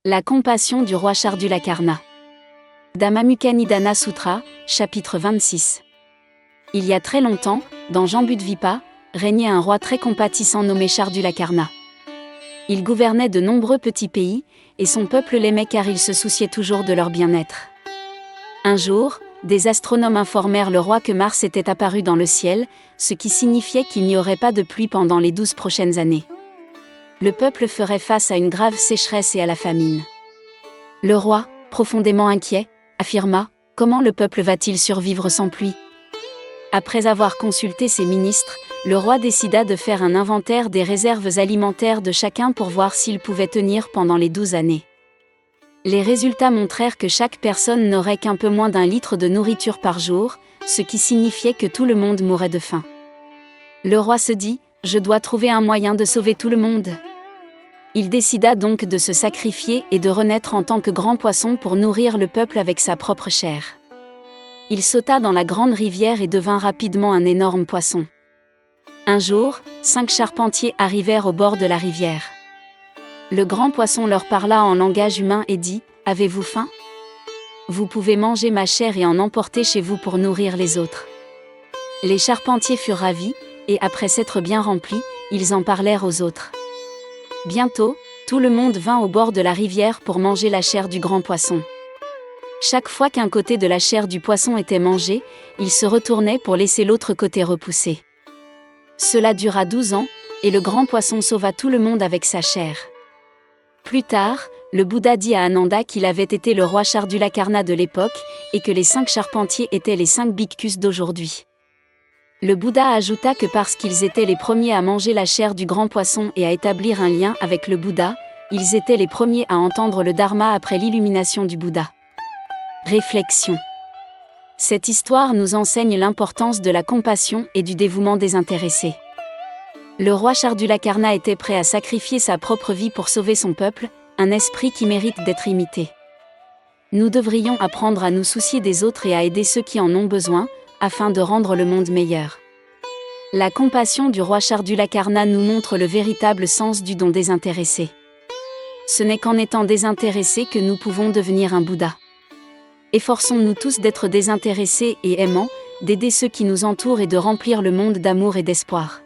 La compassion du roi Shardulakarna. Dhammamukanidana Sutra, chapitre 26. Il y a très longtemps, dans Jambudvipa, régnait un roi très compatissant nommé Shardulakarna. Il gouvernait de nombreux petits pays, et son peuple l'aimait car il se souciait toujours de leur bien-être. Un jour, des astronomes informèrent le roi que Mars était apparu dans le ciel, ce qui signifiait qu'il n'y aurait pas de pluie pendant les 12 prochaines années. Le peuple ferait face à une grave sécheresse et à la famine. Le roi, profondément inquiet, affirma « Comment le peuple va-t-il survivre sans pluie ?» Après avoir consulté ses ministres, le roi décida de faire un inventaire des réserves alimentaires de chacun pour voir s'il pouvait tenir pendant les 12 années. Les résultats montrèrent que chaque personne n'aurait qu'un peu moins d'1 litre de nourriture par jour, ce qui signifiait que tout le monde mourrait de faim. Le roi se dit « Je dois trouver un moyen de sauver tout le monde ». Il décida donc de se sacrifier et de renaître en tant que grand poisson pour nourrir le peuple avec sa propre chair. Il sauta dans la grande rivière et devint rapidement un énorme poisson. Un jour, 5 charpentiers arrivèrent au bord de la rivière. Le grand poisson leur parla en langage humain et dit « Avez-vous faim ? Vous pouvez manger ma chair et en emporter chez vous pour nourrir les autres. » Les charpentiers furent ravis, et après s'être bien remplis, ils en parlèrent aux autres. Bientôt, tout le monde vint au bord de la rivière pour manger la chair du grand poisson. Chaque fois qu'un côté de la chair du poisson était mangé, il se retournait pour laisser l'autre côté repousser. Cela dura 12 ans, et le grand poisson sauva tout le monde avec sa chair. Plus tard, le Bouddha dit à Ananda qu'il avait été le roi Shardulakarna de l'époque, et que les 5 charpentiers étaient les 5 bhikkhus d'aujourd'hui. Le Bouddha ajouta que parce qu'ils étaient les premiers à manger la chair du grand poisson et à établir un lien avec le Bouddha, ils étaient les premiers à entendre le Dharma après l'illumination du Bouddha. Réflexion. Cette histoire nous enseigne l'importance de la compassion et du dévouement désintéressé. Le roi Shardulakarna était prêt à sacrifier sa propre vie pour sauver son peuple, un esprit qui mérite d'être imité. Nous devrions apprendre à nous soucier des autres et à aider ceux qui en ont besoin, afin de rendre le monde meilleur. La compassion du roi Shardulakarna nous montre le véritable sens du don désintéressé. Ce n'est qu'en étant désintéressés que nous pouvons devenir un Bouddha. Efforçons-nous tous d'être désintéressés et aimants, d'aider ceux qui nous entourent et de remplir le monde d'amour et d'espoir.